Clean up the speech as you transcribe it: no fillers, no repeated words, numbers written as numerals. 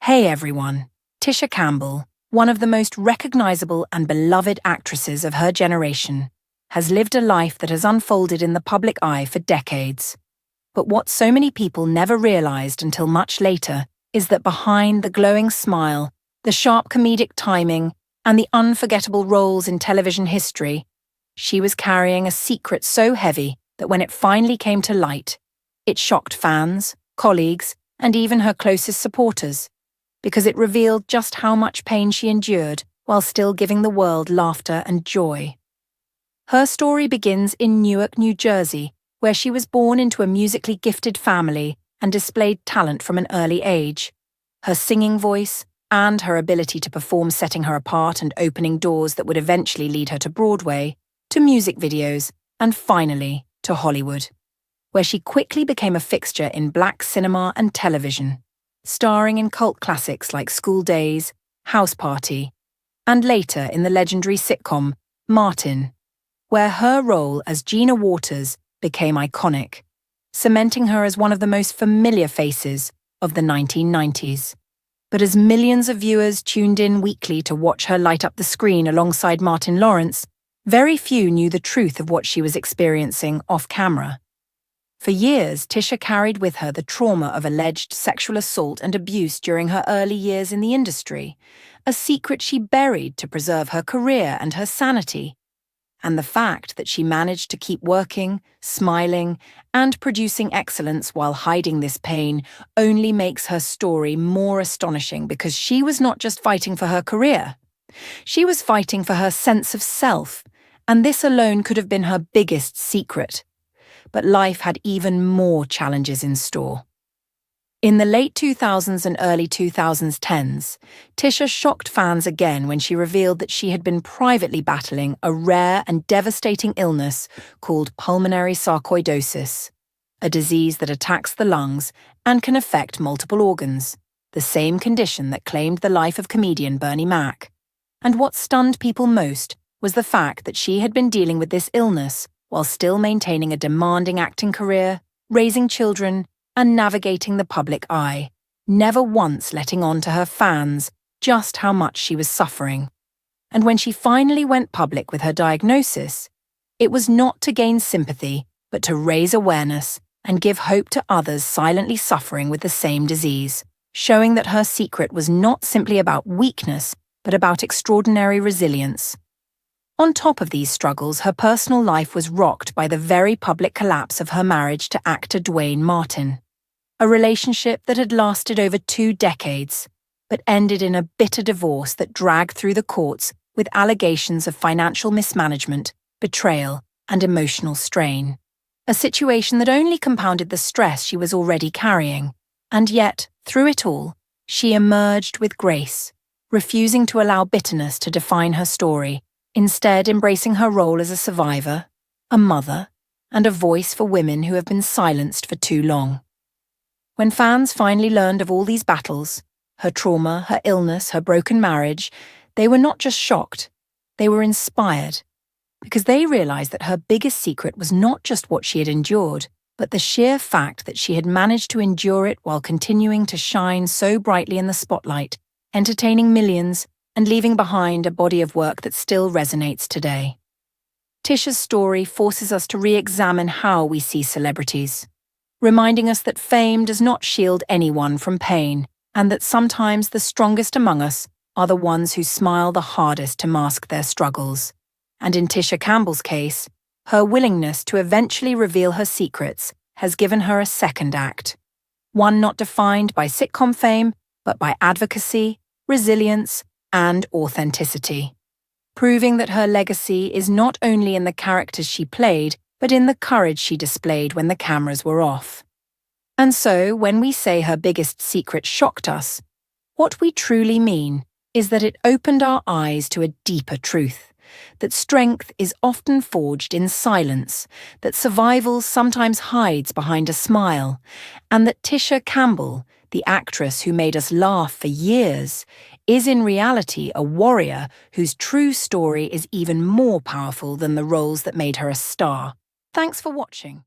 Hey everyone, Tisha Campbell, one of the most recognizable and beloved actresses of her generation, has lived a life that has unfolded in the public eye for decades. But what so many people never realized until much later is that behind the glowing smile, the sharp comedic timing, and the unforgettable roles in television history, she was carrying a secret so heavy that when it finally came to light, it shocked fans, colleagues, and even her closest supporters, because it revealed just how much pain she endured while still giving the world laughter and joy. Her story begins in Newark, New Jersey, where she was born into a musically gifted family and displayed talent from an early age. Her singing voice and her ability to perform setting her apart and opening doors that would eventually lead her to Broadway, to music videos, and finally to Hollywood, where she quickly became a fixture in black cinema and television, starring in cult classics like School Days, House Party, and later in the legendary sitcom Martin, where her role as Gina Waters became iconic, cementing her as one of the most familiar faces of the 1990s. But as millions of viewers tuned in weekly to watch her light up the screen alongside Martin Lawrence, very few knew the truth of what she was experiencing off-camera. For years, Tisha carried with her the trauma of alleged sexual assault and abuse during her early years in the industry, a secret she buried to preserve her career and her sanity. And the fact that she managed to keep working, smiling, and producing excellence while hiding this pain only makes her story more astonishing, because she was not just fighting for her career. She was fighting for her sense of self, and this alone could have been her biggest secret. But life had even more challenges in store. In the late 2000s and early 2010s, Tisha shocked fans again when she revealed that she had been privately battling a rare and devastating illness called pulmonary sarcoidosis, a disease that attacks the lungs and can affect multiple organs, the same condition that claimed the life of comedian Bernie Mac. And what stunned people most was the fact that she had been dealing with this illness while still maintaining a demanding acting career, raising children, and navigating the public eye, never once letting on to her fans just how much she was suffering. And when she finally went public with her diagnosis, it was not to gain sympathy, but to raise awareness and give hope to others silently suffering with the same disease, showing that her secret was not simply about weakness, but about extraordinary resilience. On top of these struggles, her personal life was rocked by the very public collapse of her marriage to actor Dwayne Martin, a relationship that had lasted over 2 decades, but ended in a bitter divorce that dragged through the courts with allegations of financial mismanagement, betrayal, and emotional strain, a situation that only compounded the stress she was already carrying. And yet, through it all, she emerged with grace, refusing to allow bitterness to define her story, instead embracing her role as a survivor, a mother, and a voice for women who have been silenced for too long. When fans finally learned of all these battles, her trauma, her illness, her broken marriage, they were not just shocked, they were inspired, because they realized that her biggest secret was not just what she had endured, but the sheer fact that she had managed to endure it while continuing to shine so brightly in the spotlight, entertaining millions, and leaving behind a body of work that still resonates today. Tisha's story forces us to re-examine how we see celebrities, reminding us that fame does not shield anyone from pain, and that sometimes the strongest among us are the ones who smile the hardest to mask their struggles. And in Tisha Campbell's case, her willingness to eventually reveal her secrets has given her a second act, one not defined by sitcom fame, but by advocacy, resilience, and authenticity, proving that her legacy is not only in the characters she played, but in the courage she displayed when the cameras were off. And so, when we say her biggest secret shocked us, what we truly mean is that it opened our eyes to a deeper truth, that strength is often forged in silence, that survival sometimes hides behind a smile, and that Tisha Campbell, the actress who made us laugh for years, is in reality a warrior whose true story is even more powerful than the roles that made her a star. Thanks for watching.